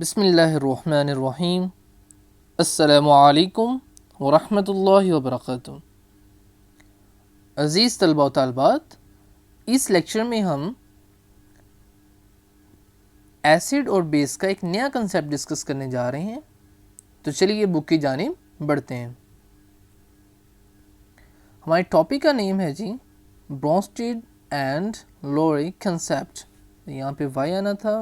बिस्मिल्लाहिर्रहमानिर्रहीम। अस्सलामुअलैकुम वरहमतुल्लाहि वबरकातुहू। अज़ीज़ तलबा व तालिबात, इस लेक्चर में हम एसिड और बेस का एक नया कंसेप्ट डिस्कस करने जा रहे हैं। तो चलिए बुक की जानिब बढ़ते हैं। हमारे टॉपिक का नेम है जी ब्रोंस्टेड एंड लोरी कंसेप्ट। यहाँ पे वाई आना था,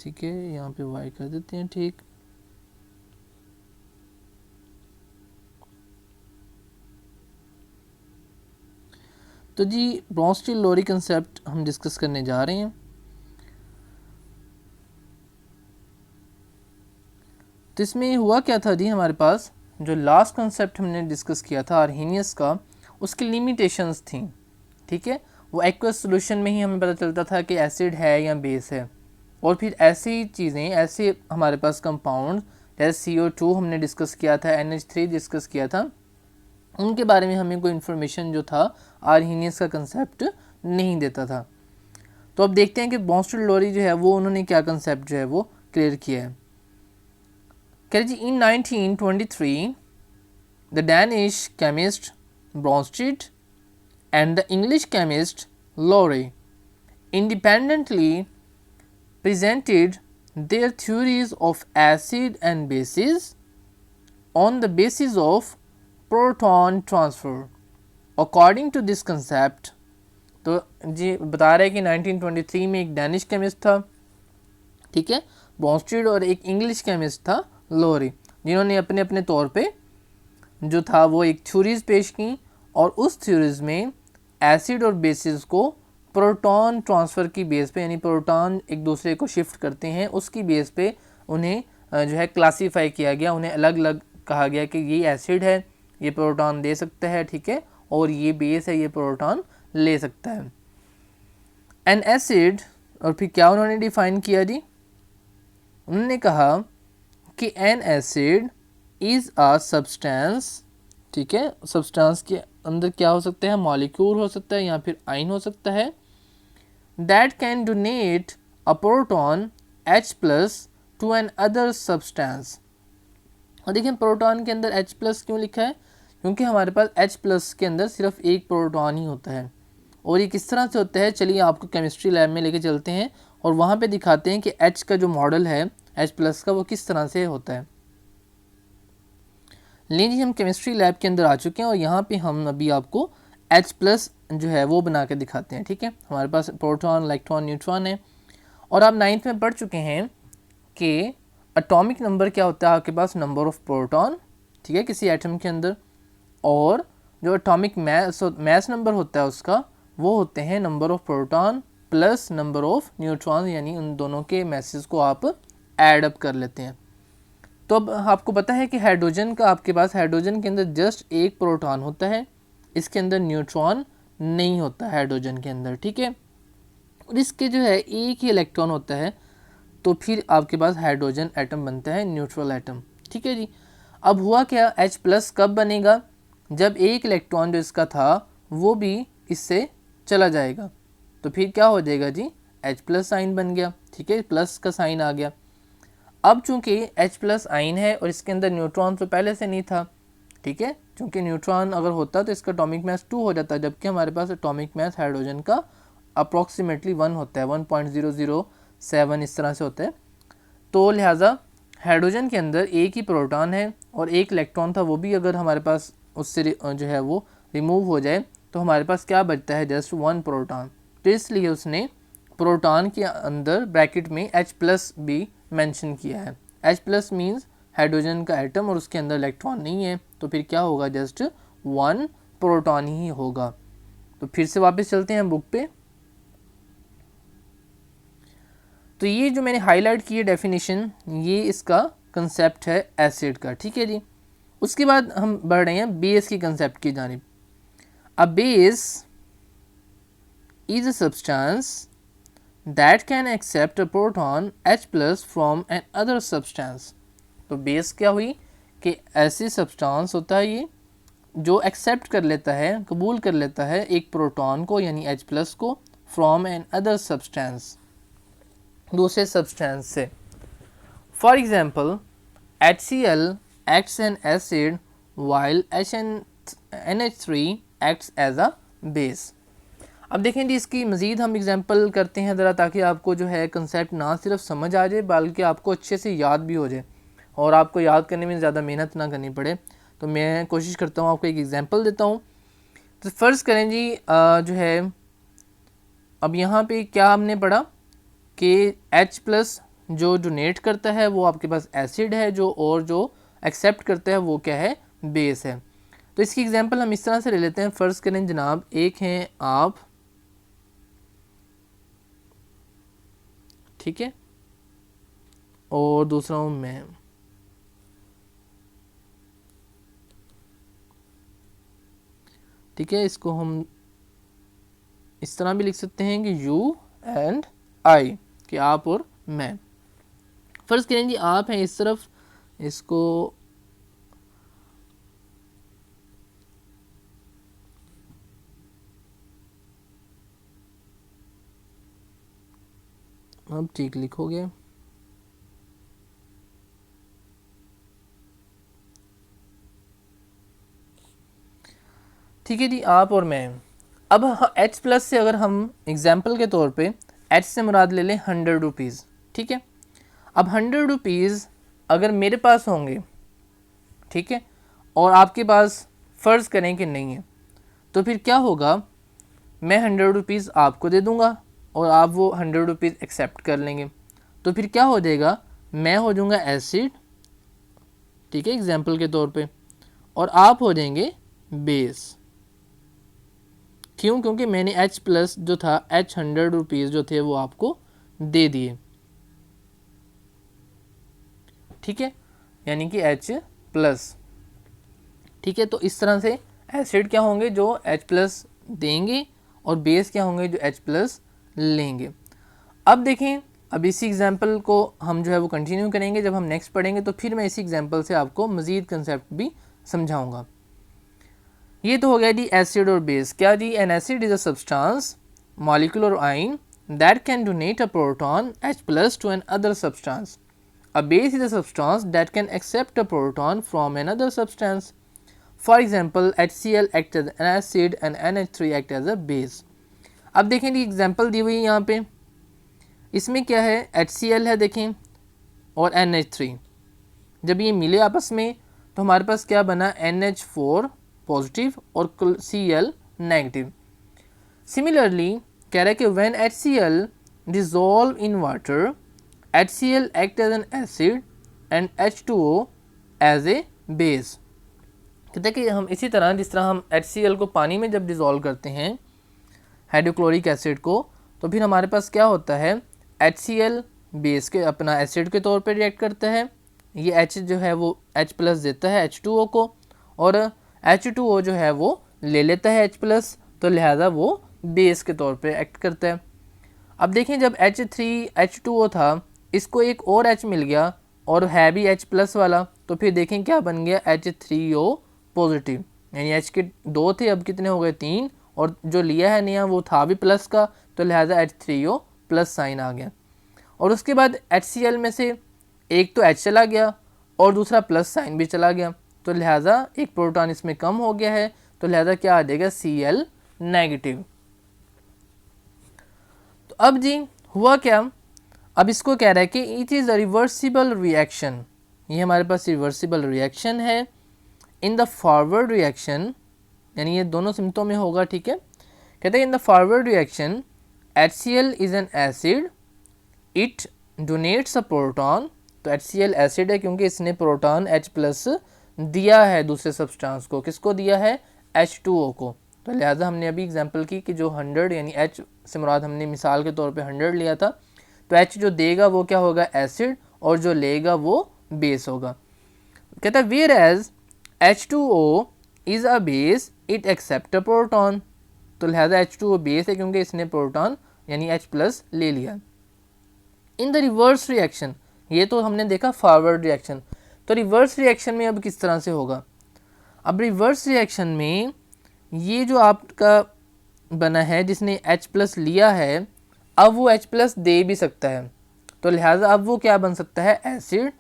ठीक है, यहाँ पे वाई कर देते हैं। ठीक, तो जी ब्रोंस्टेड लोरी कंसेप्ट हम डिस्कस करने जा रहे हैं। तो इसमें हुआ क्या था जी, हमारे पास जो लास्ट कंसेप्ट हमने डिस्कस किया था आर्हेनियस का, उसकी लिमिटेशंस थी। ठीक है, वो एक्वस सॉल्यूशन में ही हमें पता चलता था कि एसिड है या बेस है। और फिर ऐसी चीज़ें, ऐसे हमारे पास कंपाउंड जैसे CO2 हमने डिस्कस किया था, NH3 डिस्कस किया था, उनके बारे में हमें कोई इन्फॉर्मेशन जो था आर्हेनियस का कंसेप्ट नहीं देता था। तो अब देखते हैं कि ब्रोंस्टेड लोरी जो है वो उन्होंने क्या कंसेप्ट जो है वो क्लियर किया है। कह जी, इन 1923 the Danish chemist Bronsted and the English chemist Lorry independently presented their theories of acid and bases on the basis of proton transfer. According to this concept, तो जी बता रहे हैं कि 1923 में एक डैनिश केमिस्ट था, ठीक है, ब्रोंस्टेड, और एक इंग्लिश केमिस्ट था लोरी, जिन्होंने अपने अपने तौर पे जो था वो एक थ्योरीज पेश की। और उस थ्योरीज में एसिड और बेसिस को प्रोटॉन ट्रांसफ़र की बेस पे, यानी प्रोटॉन एक दूसरे को शिफ्ट करते हैं, उसकी बेस पे उन्हें जो है क्लासीफाई किया गया। उन्हें अलग अलग कहा गया कि ये एसिड है, ये प्रोटॉन दे सकता है, ठीक है, और ये बेस है, ये प्रोटॉन ले सकता है। एन एसिड, और फिर क्या उन्होंने डिफाइन किया जी, उन्होंने कहा कि N acid is a substance, ठीक है, सब्सटेंस के अंदर क्या हो सकता है, मॉलिक्यूल हो सकता है या फिर आइन हो सकता है, that can donate a proton H plus to another substance. और देखिए प्रोटॉन के अंदर H प्लस क्यों लिखा है, क्योंकि हमारे पास H प्लस के अंदर सिर्फ एक प्रोटॉन ही होता है। और ये किस तरह से होता है, चलिए आपको केमिस्ट्री लैब में लेके चलते हैं और वहाँ पे दिखाते हैं कि H का जो मॉडल है H प्लस का, वो किस तरह से होता है। लीजिए हम केमिस्ट्री लैब के अंदर आ चुके हैं और यहाँ पे हम अभी आपको H प्लस जो है वो बना के दिखाते हैं। ठीक है, हमारे पास प्रोटॉन, इलेक्ट्रॉन, न्यूट्रॉन है। और आप 9th में पढ़ चुके हैं कि एटॉमिक नंबर क्या होता है आपके पास, नंबर ऑफ प्रोटॉन, ठीक है, किसी एटम के अंदर। और जो एटॉमिक मैस नंबर होता है उसका, वो होते हैं number of proton plus number of neutron, यानी उन दोनों के मैसेज को आप एड अप कर लेते हैं। तो अब आपको पता है कि हाइड्रोजन का, आपके पास हाइड्रोजन के अंदर जस्ट एक प्रोटॉन होता है, इसके अंदर न्यूट्रॉन नहीं होता हाइड्रोजन के अंदर, ठीक है, और इसके जो है एक ही इलेक्ट्रॉन होता है। तो फिर आपके पास हाइड्रोजन एटम बनता है, न्यूट्रल एटम, ठीक है जी। अब हुआ क्या, H प्लस कब बनेगा, जब एक इलेक्ट्रॉन जो इसका था वो भी इससे चला जाएगा। तो फिर क्या हो जाएगा जी, H प्लस साइन बन गया, ठीक है, प्लस का साइन आ गया। अब चूंकि H प्लस आइन है और इसके अंदर न्यूट्रॉन तो पहले से नहीं था, ठीक है, चूंकि न्यूट्रॉन अगर होता तो इसका एटॉमिक मास 2 हो जाता, जबकि हमारे पास एटॉमिक मास हाइड्रोजन का अप्रॉक्सीमेटली 1 होता है, 1.007 इस तरह से होता है। तो लिहाजा हाइड्रोजन के अंदर एक ही प्रोटॉन है और एक इलेक्ट्रॉन था, वो भी अगर हमारे पास उससे जो है वो रिमूव हो जाए तो हमारे पास क्या बचता है, जस्ट 1 प्रोटॉन। तो इसलिए उसने प्रोटॉन के अंदर ब्रैकेट में H प्लस भी मेंशन किया है। H प्लस मीन्स हाइड्रोजन का एटम और उसके अंदर इलेक्ट्रॉन नहीं है, तो फिर क्या होगा, जस्ट 1 प्रोटॉन ही होगा। तो फिर से वापस चलते हैं बुक पे। तो ये जो मैंने हाईलाइट की है डेफिनेशन, ये इसका कंसेप्ट है एसिड का, ठीक है जी। उसके बाद हम बढ़ रहे हैं बेस की कंसेप्ट की जानिब। A base is a substance that can accept a proton H plus from an other substance। तो बेस क्या हुई कि ऐसी सब्सटेंस होता है ये जो एक्सेप्ट कर लेता है, कबूल कर लेता है एक प्रोटॉन को, यानी H प्लस को, फ्रॉम एन अदर सब्सटेंस, दूसरे सब्सटेंस से। For example, HCl acts an acid while NH3 acts as a base. अब देखें जी, इसकी मज़ीद हम एग्जांपल करते हैं ज़रा, ताकि आपको जो है कंसेप्ट ना सिर्फ समझ आ जाए बल्कि आपको अच्छे से याद भी हो जाए और आपको याद करने में ज़्यादा मेहनत ना करनी पड़े। तो मैं कोशिश करता हूँ, आपको एक एग्जांपल देता हूँ। तो फ़र्ज़ करें जी जो है, अब यहाँ पे क्या हमने पढ़ा कि H प्लस जो डोनेट करता है वो आपके पास एसिड है, जो एक्सेप्ट करता है वो क्या है, बेस है। तो इसकी एग्जांपल हम इस तरह से ले लेते हैं। फ़र्ज़ करें जनाब, एक हैं आप, ठीक है, और दूसरा हूँ मैं। ठीक है, इसको हम इस तरह भी लिख सकते हैं कि यू एंड आई, कि आप और मैं। फ़र्ज़ करें जी आप हैं इस तरफ, इसको अब ठीक लिखोगे। ठीक है जी, आप और मैं। अब H प्लस से अगर हम एग्जाम्पल के तौर पे H से मुराद ले लें 100 रुपीज़, ठीक है। अब 100 रुपीज़ अगर मेरे पास होंगे, ठीक है, और आपके पास फ़र्ज़ करें कि नहीं है, तो फिर क्या होगा, मैं 100 रुपीज़ आपको दे दूँगा और आप वो 100 रुपीज़ एक्सेप्ट कर लेंगे। तो फिर क्या हो जाएगा, मैं हो जाऊँगा एसिड, ठीक है, एग्जाम्पल के तौर पे, और आप हो जाएंगे बेस। क्यों? क्योंकि मैंने H प्लस जो था, H 100 रुपीज़ जो थे वो आपको दे दिए, ठीक है, यानी कि H प्लस। ठीक है, तो इस तरह से एसिड क्या होंगे, जो H प्लस देंगे, और बेस क्या होंगे, जो H प्लस लेंगे। अब देखें, अब इसी एग्जाम्पल को हम जो है वो कंटिन्यू करेंगे। जब हम नेक्स्ट पढ़ेंगे तो फिर मैं इसी एग्जाम्पल से आपको मज़ीद कंसेप्ट भी समझाऊंगा। ये तो हो गया जी एसिड और बेस। क्या जी, an acid is a substance, molecule और ion that can donate a proton H plus to another substance. A base is a substance that can accept a proton from another substance. For example, HCl acts as an acid and NH3 acts as a base. अब देखें जी, example दी हुई है यहाँ पे। इसमें क्या है, HCl है देखें, और NH3। जब ये मिले आपस में तो हमारे पास क्या बना, NH4 पॉजिटिव और Cl नेगेटिव। सिमिलरली कह रहा है कि when HCl dissolve in water, HCl act as an acid and H2O as a base। कहते हैं कि हम इसी तरह, जिस तरह हम HCl को पानी में जब डिज़ोल्व करते हैं, हाइड्रोक्लोरिक एसिड को, तो फिर हमारे पास क्या होता है, HCl बेस के अपना एसिड के तौर पे रिएक्ट करता है, ये H जो है वो H प्लस देता है H2O को, और H2O जो है वो ले लेता है H प्लस, तो लिहाजा वो बेस के तौर पे एक्ट करता है। अब देखें, जब H2O था, इसको एक और H मिल गया और है भी H प्लस वाला, तो फिर देखें क्या बन गया, H3O पॉजिटिव, यानी H के 2 थे, अब कितने हो गए, 3, और जो लिया है नया वो था भी प्लस का, तो लिहाजा H3O प्लस साइन आ गया। और उसके बाद HCl में से एक तो H चला गया और दूसरा प्लस साइन भी चला गया, तो लिहाजा एक प्रोटॉन इसमें कम हो गया है, तो लिहाजा क्या आ जाएगा, Cl नेगेटिव। तो अब जी हुआ क्या, अब इसको कह रहा है कि it is a reversible reaction, ये हमारे पास रिवर्सिबल रिएक्शन है। इन द फॉरवर्ड रिएक्शन, यानी ये दोनों सिम्टों में होगा, ठीक है। कहते हैं in the forward reaction HCl is an acid, it donates a proton. तो HCl एसिड है क्योंकि इसने प्रोटॉन H प्लस दिया है दूसरे सब्सटेंस को। किसको दिया है, H2O को। तो लिहाजा हमने अभी एग्जांपल की कि जो 100 यानी H से मुराद हमने मिसाल के तौर पे 100 लिया था, तो H जो देगा वो क्या होगा, एसिड, और जो लेगा वो बेस होगा। कहता है whereas H2O is a base, it accept a proton. तो लिहाजा H2O बेस है क्योंकि इसने प्रोटॉन यानी H प्लस ले लिया। इन द रिवर्स रिएक्शन, ये तो हमने देखा फॉरवर्ड रिएक्शन, तो रिवर्स रिएक्शन में अब किस तरह से होगा। अब रिवर्स रिएक्शन में ये जो आपका बना है जिसने H प्लस लिया है, अब वो H प्लस दे भी सकता है। तो लिहाजा अब वो क्या बन सकता है, एसिड।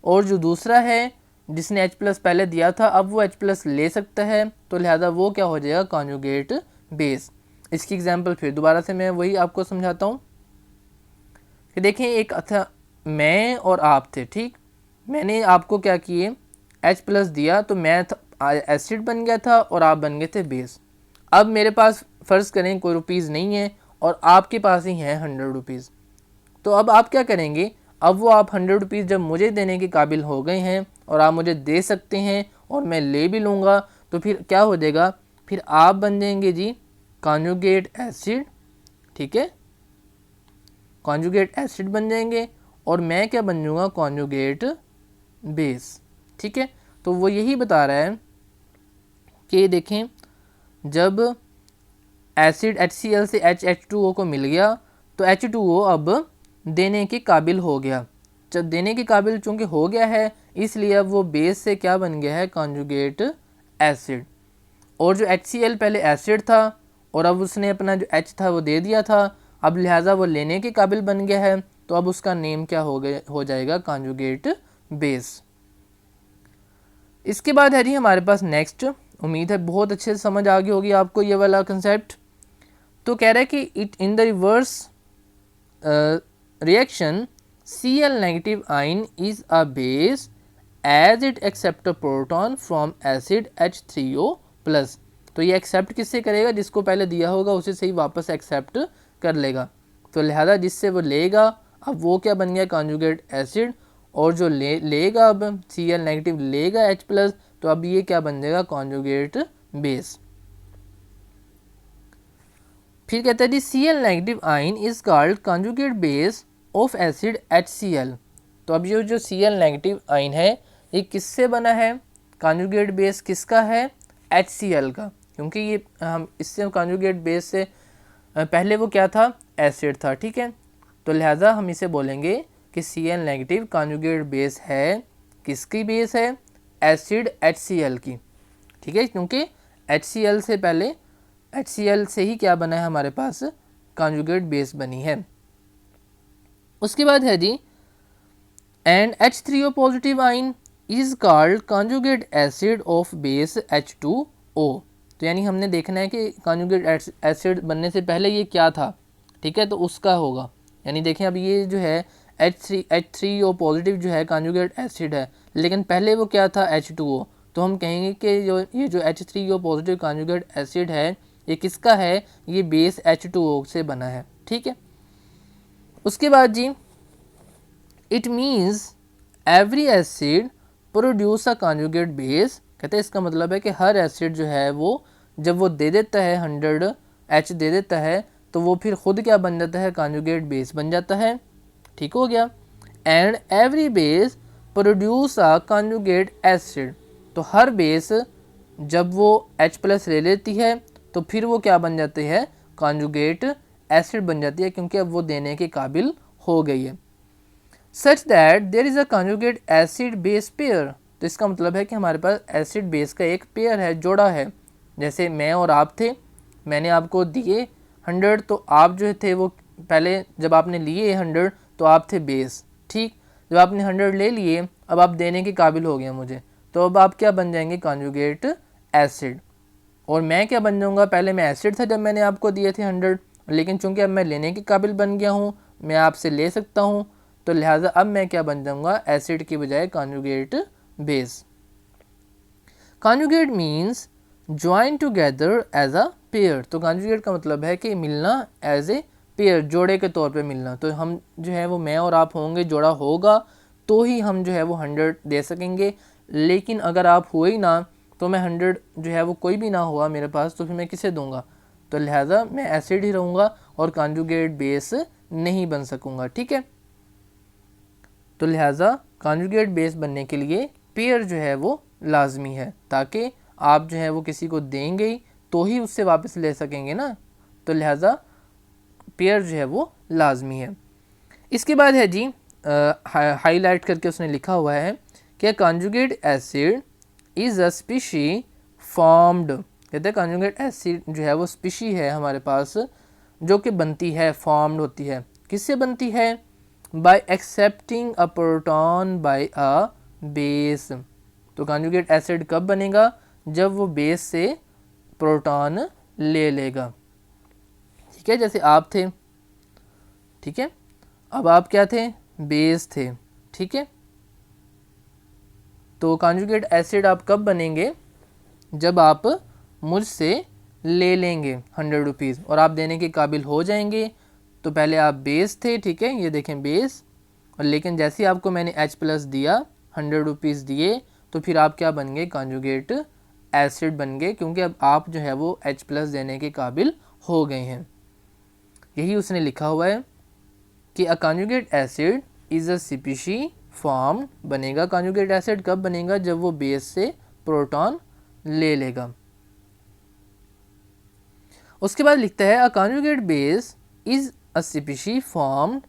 और जो दूसरा है जिसने H+ पहले दिया था, अब वो H+ ले सकता है, तो लिहाजा वो क्या हो जाएगा, कॉन्जुगेट बेस। इसकी एग्जांपल फिर दोबारा से मैं वही आपको समझाता हूँ कि देखें, एक था मैं और आप थे, ठीक। मैंने आपको क्या किए, H+ दिया, तो मैं एसिड बन गया था और आप बन गए थे बेस। अब मेरे पास फ़र्ज़ करें कोई रुपीज़ नहीं है और आपके पास ही है 100 रुपीज़। तो अब आप क्या करेंगे, अब वो आप 100 रुपीज़ जब मुझे देने के काबिल हो गए हैं और आप मुझे दे सकते हैं और मैं ले भी लूँगा, तो फिर क्या हो जाएगा, फिर आप बन जाएंगे जी कॉन्जुगेट एसिड, ठीक है, कॉन्जुगेट एसिड बन जाएंगे, और मैं क्या बन जाऊँगा, कॉन्जुगेट बेस, ठीक है। तो वो यही बता रहा है कि देखें, जब एसिड HCl से H2O को मिल गया तो H2O अब देने के काबिल हो गया। जब देने के काबिल चूँकि हो गया है, इसलिए अब वो बेस से क्या बन गया है, कॉन्जुगेट एसिड। और जो HCl पहले एसिड था और अब उसने अपना जो H था वो दे दिया था, अब लिहाजा वो लेने के काबिल बन गया है, तो अब उसका नेम क्या हो जाएगा, कॉन्जुगेट बेस। इसके बाद है जी हमारे पास नेक्स्ट, उम्मीद है बहुत अच्छे से समझ आ गई होगी आपको ये वाला कंसेप्ट। तो कह रहा है कि it in the reverse reaction Cl negative ion is a base as it accept a proton from acid H3O plus. तो ये एक्सेप्ट किससे करेगा, जिसको पहले दिया होगा उसे से ही वापस एक्सेप्ट कर लेगा। तो लिहाजा जिससे वो लेगा, अब वो क्या बन गया, कॉन्जुगेट एसिड। और जो लेगा अब Cl नेगेटिव लेगा H+, तो अब ये क्या बन जाएगा, कॉन्जुगेट बेस। फिर कहता है जी Cl negative ion is called conjugate base of acid HCl। तो अब ये जो Cl नेगेटिव आइन है ये किससे बना है, कॉन्जुगेट बेस किसका है, HCl का, क्योंकि ये हम इससे कॉन्जुगेट बेस से पहले वो क्या था, एसिड था, ठीक है। तो लिहाजा हम इसे बोलेंगे कि Cl नेगेटिव कॉन्जुगेट बेस है, किसकी बेस है, एसिड HCl की, ठीक है, क्योंकि HCl से पहले HCl से ही क्या बना है, हमारे पास कॉन्जुगेट बेस बनी है। उसके बाद है जी and H3O positive ion is called conjugate acid of base H2O। तो यानी हमने देखना है कि कॉन्जुगेट एसिड बनने से पहले ये क्या था, ठीक है, तो उसका होगा। यानी देखें अब ये जो है H3O पॉजिटिव जो है कॉन्जुगेट एसिड है, लेकिन पहले वो क्या था, H2O। तो हम कहेंगे कि ये जो H3O पॉजिटिव कॉन्जुगेट एसिड है ये किसका है, ये बेस H2O से बना है, ठीक है। उसके बाद जी it means every acid produce a conjugate base. कहते हैं इसका मतलब है कि हर एसिड जो है वो जब वो दे देता है 100 H दे देता है, तो वो फिर खुद क्या बन जाता है, कॉन्जुगेट बेस बन जाता है, ठीक हो गया। And every base produce a conjugate acid. तो हर बेस जब वो H+ ले लेती है तो फिर वो क्या बन जाती है, कॉन्जुगेट एसिड बन जाती है, क्योंकि अब वो देने के काबिल हो गई है। Such that there is a conjugate acid base pair. तो इसका मतलब है कि हमारे पास एसिड बेस का एक पेयर है, जोड़ा है। जैसे मैं और आप थे, मैंने आपको दिए 100, तो आप जो थे वो पहले जब आपने लिए 100 तो आप थे बेस, ठीक। जब आपने 100 ले लिए, अब आप देने के काबिल हो गए मुझे, तो अब आप क्या बन जाएंगे, कॉन्जुगेट एसिड। और मैं क्या बन जाऊंगा, पहले मैं एसिड था जब मैंने आपको दिए थे 100, लेकिन चूंकि अब मैं लेने के काबिल बन गया हूँ, मैं आपसे ले सकता हूँ, तो लिहाजा अब मैं क्या बन जाऊंगा, एसिड की बजाय conjugate base. Conjugate means join together as a pair. तो कॉन्जुगेट का मतलब है कि मिलना एज ए पेयर, जोड़े के तौर पे मिलना। तो हम जो है वो मैं और आप होंगे, जोड़ा होगा तो ही हम जो है वो 100 दे सकेंगे। लेकिन अगर आप हुए ही ना, तो मैं 100 जो है वो कोई भी ना हुआ मेरे पास, तो फिर मैं किसे दूंगा। तो लिहाजा मैं एसिड ही रहूँगा और कॉन्जुगेट बेस नहीं बन सकूँगा, ठीक है। तो लिहाजा कॉन्जुगेट बेस बनने के लिए पेयर जो है वो लाजमी है, ताकि आप जो है वो किसी को देंगे तो ही उससे वापस ले सकेंगे ना। तो लिहाजा पेयर जो है वो लाजमी है। इसके बाद है जी हाईलाइट करके उसने लिखा हुआ है कि conjugate acid is a species formed. कहते हैं कॉन्जुगेट एसिड जो है वो स्पीशी है हमारे पास, जो कि बनती है, फॉर्म्ड होती है। किससे बनती है, by accepting a proton by a base. तो कॉन्जुगेट एसिड कब बनेगा? जब वो बेस से प्रोटॉन ले लेगा। ठीक है, जैसे आप थे, ठीक है, अब आप क्या थे? बेस थे। ठीक है, तो कॉन्जुगेट एसिड आप कब बनेंगे? जब आप मुझसे ले लेंगे 100 रुपीज़ और आप देने के काबिल हो जाएंगे। तो पहले आप बेस थे, ठीक है, ये देखें बेस, और लेकिन जैसे ही आपको मैंने H प्लस दिया, 100 रुपीज़ दिए, तो फिर आप क्या बन गए? कॉन्जुगेट एसिड बन गए, क्योंकि अब आप जो है वो H प्लस देने के काबिल हो गए हैं। यही उसने लिखा हुआ है कि a conjugate acid is a CpC form बनेगा। कॉन्जुगेट एसिड कब बनेगा? जब वो बेस से प्रोटॉन ले लेगा। उसके बाद लिखता है a conjugate base is a CpC formed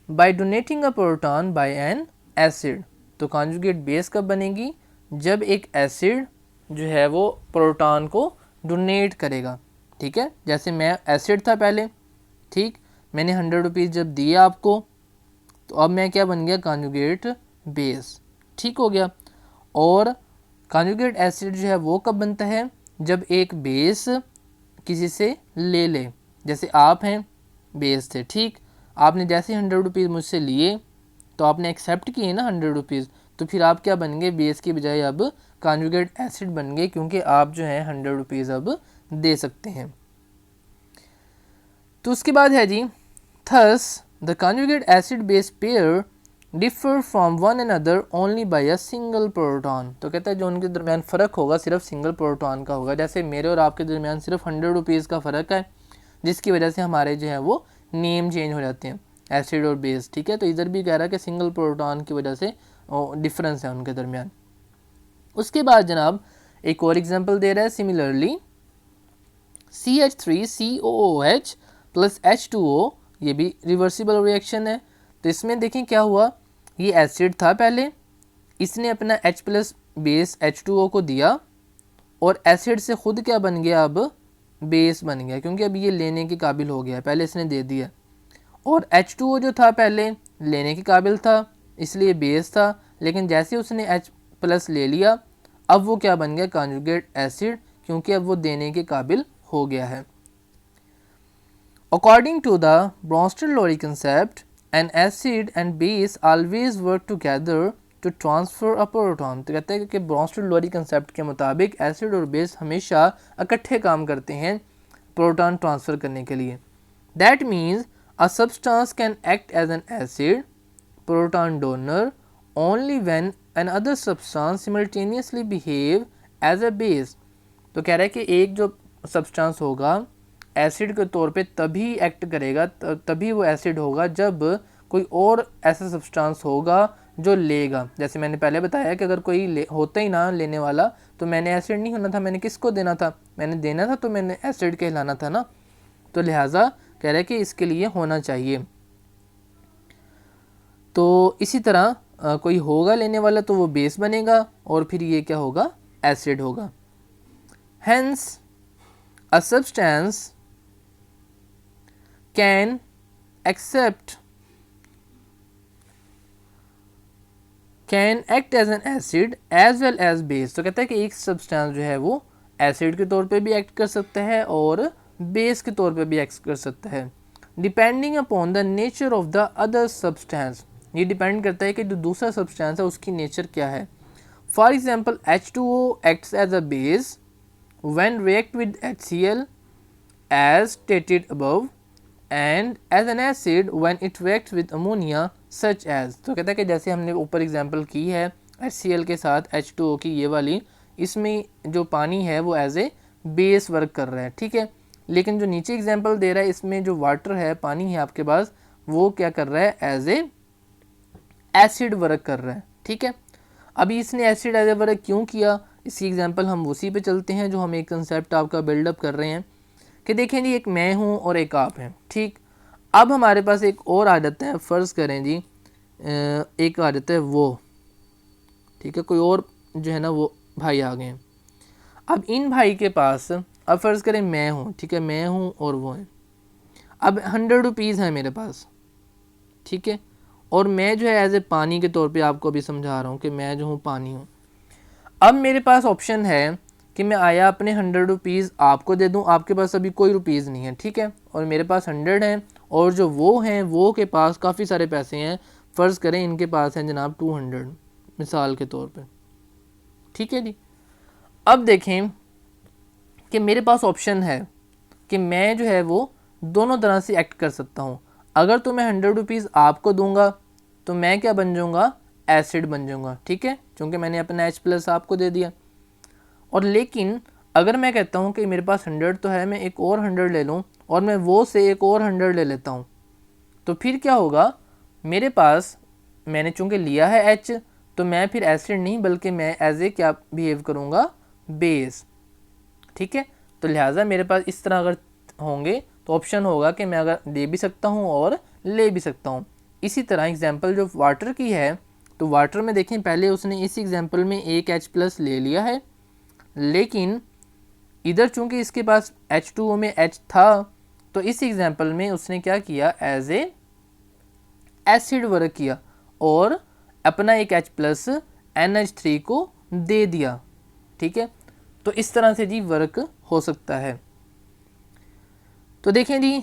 by donating a proton by an acid. तो कॉन्जुगेट बेस कब बनेगी? जब एक एसिड जो है वो प्रोटॉन को डोनेट करेगा। ठीक है, जैसे मैं एसिड था पहले, ठीक, मैंने 100 रुपीज़ जब दिए आपको, तो अब मैं क्या बन गया? Conjugate base. ठीक हो गया। और कॉन्जुगेट एसिड जो है वो कब बनता है? जब एक बेस किसी से ले ले। जैसे आप हैं, बेस थे, ठीक, आपने जैसे 100 रुपीज़ मुझसे लिए, तो आपने एक्सेप्ट किए ना 100 रुपीज़, तो फिर आप क्या बन गए? बेस की बजाय अब कॉन्जुगेट एसिड बन गए, क्योंकि आप जो है 100 रुपीज़ अब दे सकते हैं। तो उसके बाद है जी, thus the conjugate acid base pair differ from one another only by a single proton. तो कहता है जो उनके दरमियान फ़र्क होगा सिर्फ सिंगल प्रोटॉन का होगा। जैसे मेरे और आपके दरमियान सिर्फ 100 रुपीज़ का फ़र्क है, जिसकी वजह से हमारे जो है वो नेम चेंज हो जाते हैं, एसिड और बेस। ठीक है, तो इधर भी कह रहा है कि सिंगल प्रोटॉन की वजह से डिफरेंस है उनके दरमियान। उसके बाद जनाब एक और एग्जांपल दे रहा है, सिमिलरली CH3COOH प्लस H2O, ये भी रिवर्सिबल रिएक्शन है। तो इसमें देखें क्या हुआ, ये एसिड था पहले, इसने अपना H प्लस बेस H2O को दिया, और एसिड से खुद क्या बन गया? अब बेस बन गया, क्योंकि अब ये लेने के काबिल हो गया, पहले इसने दे दिया। और H2O जो था पहले लेने के काबिल था, इसलिए बेस था, लेकिन जैसे उसने H प्लस ले लिया, अब वो क्या बन गया? कॉन्जुगेट एसिड, क्योंकि अब वो देने के काबिल हो गया है। According to the Bronsted Lowry concept, an acid and base always work together to transfer a proton. तो कहते हैं कि ब्रोंस्टेड-लोरी कंसेप्ट के मुताबिक एसिड और बेस हमेशा इकट्ठे काम करते हैं प्रोटॉन ट्रांसफ़र करने के लिए। That means a substance can act as an acid proton donor only when another substance simultaneously behave as a base. तो कह रहा है कि एक जो सब्सटेंस होगा एसिड के तौर पे तभी एक्ट करेगा, तभी वो एसिड होगा जब कोई और ऐसा सब्सटेंस होगा जो लेगा। जैसे मैंने पहले बताया कि अगर कोई होता ही ना लेने वाला, तो मैंने एसिड नहीं होना था, मैंने किसको देना था? मैंने देना था, तो मैंने एसिड कहलाना था ना। तो लिहाजा कह रहा है कि इसके लिए होना चाहिए। तो इसी तरह कोई होगा लेने वाला, तो वो बेस बनेगा, और फिर ये क्या होगा? एसिड होगा। Hence a substance can accept can act as an acid as well as base। तो कहता है कि एक सब्सटेंस जो है वो एसिड के तौर पे भी एक्ट कर सकता है और बेस के तौर पे भी एक्ट कर सकता है, depending upon the nature of the other substance. ये डिपेंड करता है कि जो दूसरा सब्सटेंस है उसकी नेचर क्या है। For example H2O acts as a base when react with HCl as stated above, and as an acid when it reacts with ammonia such as। तो कहता है कि जैसे हमने ऊपर एग्जांपल की है HCl के साथ H2O की, ये वाली, इसमें जो पानी है वो एज ए बेस वर्क कर रहा है। ठीक है, लेकिन जो नीचे एग्जांपल दे रहा है इसमें जो वाटर है, पानी है आपके पास, वो क्या कर रहा है? एज ए एसिड वर्क कर रहा है। ठीक है, अभी इसने एसिड एज ए वर्क क्यों किया, इसी एग्जाम्पल हम उसी पे चलते हैं जो हम एक कंसेप्ट आपका बिल्डअप कर रहे हैं कि देखें जी, एक मैं हूँ और एक आप हैं। ठीक, अब हमारे पास एक और आदत है, फ़र्ज़ करें जी एक आदत है वो, ठीक है, कोई और जो है ना वो भाई आ गए हैं। अब इन भाई के पास, अब फ़र्ज़ करें मैं हूँ, ठीक है, मैं हूँ और वो है। अब 100 रुपीज़ है मेरे पास, ठीक है, और मैं जो है एज ए पानी के तौर पे आपको अभी समझा रहा हूँ कि मैं जो हूँ पानी हूँ। अब मेरे पास ऑप्शन है कि मैं आया अपने 100 रुपीज़ आपको दे दूँ, आपके पास अभी कोई रुपीज़ नहीं है, ठीक है, और मेरे पास 100 हैं, और जो वो हैं वो के पास काफ़ी सारे पैसे हैं, फ़र्ज़ करें इनके पास हैं जनाब 200 मिसाल के तौर पे, ठीक है जी। अब देखें कि मेरे पास ऑप्शन है कि मैं जो है वो दोनों तरह से एक्ट कर सकता हूँ। अगर तो मैं 100 रुपीज़ आपको दूंगा तो मैं क्या बन जाऊँगा, एसिड बन जाऊँगा, ठीक है, क्योंकि मैंने अपना H+ आपको दे दिया। और लेकिन अगर मैं कहता हूँ कि मेरे पास 100 तो है, मैं एक और 100 ले लूँ और मैं वो से एक और 100 ले लेता हूँ, तो फिर क्या होगा, मेरे पास मैंने चूँकि लिया है H, तो मैं फिर एसिड नहीं बल्कि मैं एज ए क्या बिहेव करूँगा, बेस, ठीक है। तो लिहाजा मेरे पास इस तरह अगर होंगे तो ऑप्शन होगा कि मैं अगर दे भी सकता हूँ और ले भी सकता हूँ। इसी तरह एग्जांपल जो वाटर की है, तो वाटर में देखें पहले उसने इस एग्जांपल में एक H+ ले लिया है, लेकिन इधर चूंकि इसके पास H2O में H था, तो इस एग्जांपल में उसने क्या किया, एज ए एसिड वर्क किया और अपना एक H+ NH3 को दे दिया, ठीक है। तो इस तरह से जी वर्क हो सकता है। तो देखें जी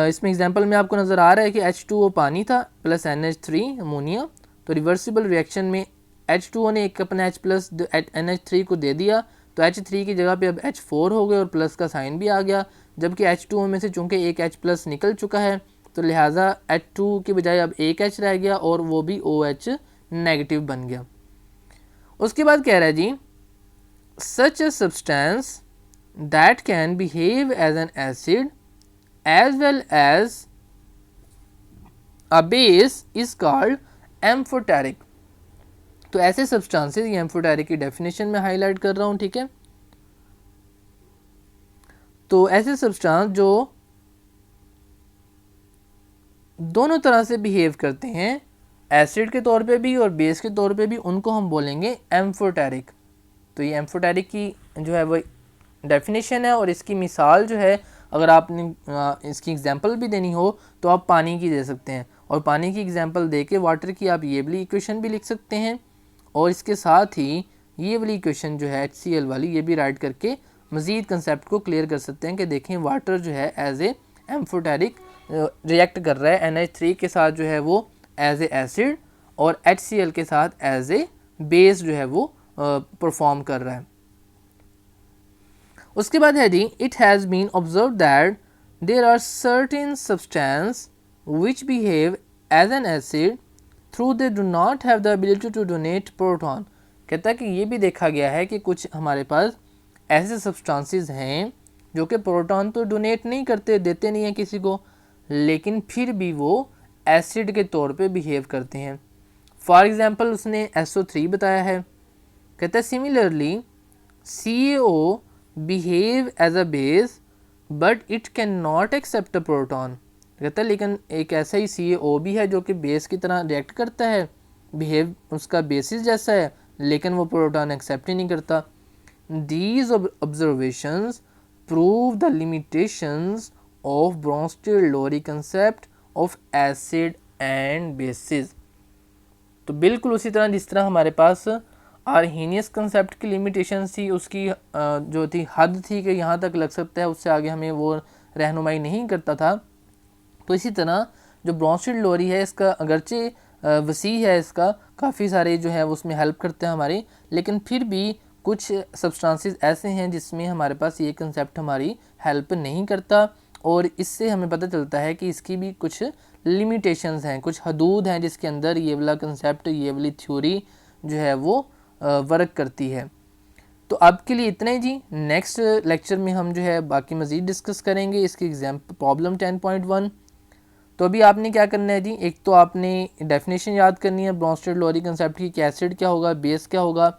इसमें एग्जांपल में आपको नज़र आ रहा है कि H2O पानी था प्लस NH3 अमोनिया, तो रिवर्सिबल रिएक्शन में H2O ने एक अपना H+ NH3 को दे दिया, तो H3 की जगह पे अब H4 हो गए और प्लस का साइन भी आ गया, जबकि H2O में से चूंकि एक H+ निकल चुका है तो लिहाजा H2 की बजाय अब एक H रह गया और वो भी OH नेगेटिव बन गया। उसके बाद कह रहा है जी such a substance that can behave as an acid as well as a base is called amphoteric। तो ऐसे सब्सटेंसेस, ये एम्फोटेरिक की डेफिनेशन में हाईलाइट कर रहा हूँ, ठीक है। तो ऐसे सब्सटेंस जो दोनों तरह से बिहेव करते हैं, एसिड के तौर पे भी और बेस के तौर पे भी, उनको हम बोलेंगे एम्फोटेरिक। तो ये एम्फोटेरिक की जो है वो डेफिनेशन है, और इसकी मिसाल जो है अगर आपने इसकी एग्जांपल भी देनी हो तो आप पानी की दे सकते हैं, और पानी की एग्जांपल दे के वाटर की आप ये वाली इक्वेशन भी लिख सकते हैं, और इसके साथ ही ये वाली इक्वेशन जो है HCl वाली, ये भी राइट करके मज़ीद कंसेप्ट को क्लियर कर सकते हैं कि देखें वाटर जो है एज ए एम्फोटेरिक रिएक्ट कर रहा है NH3 के साथ जो है वो एज ए एसिड, और HCl के साथ एज ए बेस जो है वो परफॉर्म कर रहा है। उसके बाद है जी it has been observe that there are certain substance which behave as an acid though they do not have the ability to donate proton. कहता है कि ये भी देखा गया है कि कुछ हमारे पास ऐसे सब्सटेंसेस हैं जो कि प्रोटॉन तो डोनेट नहीं करते, देते नहीं हैं किसी को, लेकिन फिर भी वो एसिड के तौर पे बिहेव करते हैं। फॉर एग्जांपल उसने SO3 बताया है, कहता है similarly CaO behave as a base but it can not accept a proton. कहता है लेकिन एक ऐसा ही CaO भी है जो कि बेस की तरह रिएक्ट करता है, बिहेव उसका बेसिस जैसा है, लेकिन वो प्रोटॉन एक्सेप्ट ही नहीं करता। These observations prove the limitations of Bronsted-Lowry concept of acid and bases। तो बिल्कुल उसी तरह जिस तरह हमारे पास आर्हेनियस कंसेप्ट की लिमिटेशन थी, उसकी जो थी हद थी कि यहाँ तक लग सकता है, उससे आगे हमें वो रहनुमाई नहीं करता था, तो इसी तरह जो ब्रॉन्स्टेड-लोरी है इसका अगरचे वसी है, इसका काफ़ी सारे जो है उसमें हेल्प करते हैं हमारी, लेकिन फिर भी कुछ सब्सटेंसेस ऐसे हैं जिसमें हमारे पास ये कंसेप्ट हमारी हेल्प नहीं करता, और इससे हमें पता चलता है कि इसकी भी कुछ लिमिटेशंस हैं, कुछ हदूद हैं जिसके अंदर ये वाला कंसेप्ट, ये वाली थ्योरी जो है वो वर्क करती है। तो अब के लिए इतना ही जी, नेक्स्ट लेक्चर में हम जो है बाकी मज़ीद डिस्कस करेंगे इसकी एग्जाम्पल प्रॉब्लम 10.1। तो अभी आपने क्या करना है जी, एक तो आपने डेफिनेशन याद करनी है ब्रॉन्स्टेड-लोरी कंसेप्ट की, एसिड क्या होगा, बेस क्या होगा।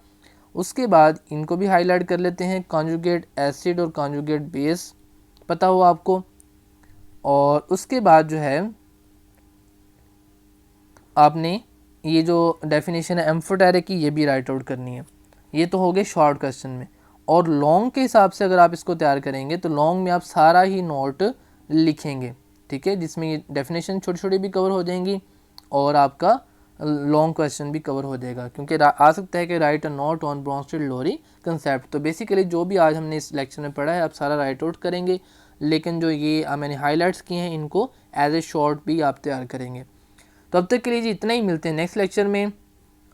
उसके बाद इनको भी हाईलाइट कर लेते हैं, कॉन्जुगेट एसिड और कॉन्जुगेट बेस पता हो आपको, और उसके बाद जो है आपने ये जो डेफिनेशन है एम्फोटेरिक की, ये भी राइट आउट करनी है। ये तो हो गए शॉर्ट क्वेश्चन में, और लॉन्ग के हिसाब से अगर आप इसको तैयार करेंगे तो लॉन्ग में आप सारा ही नोट लिखेंगे, ठीक है, जिसमें ये डेफिनेशन छोटी छोटी भी कवर हो जाएंगी और आपका लॉन्ग क्वेश्चन भी कवर हो जाएगा, क्योंकि आ सकता है कि write a note on Bronsted Lowry concept. तो बेसिकली जो भी आज हमने इस लेक्चर में पढ़ा है आप सारा राइट आउट करेंगे, लेकिन जो ये मैंने हाईलाइट्स किए हैं इनको एज ए शॉर्ट भी आप तैयार करेंगे। तो अब तक के लिए जी इतना ही, मिलते हैं नेक्स्ट लेक्चर में।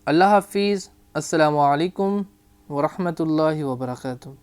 अल्लाह हाफिज़, अस्सलामु अलैकुम वरहमतुल्लाहि वबरकातुहू।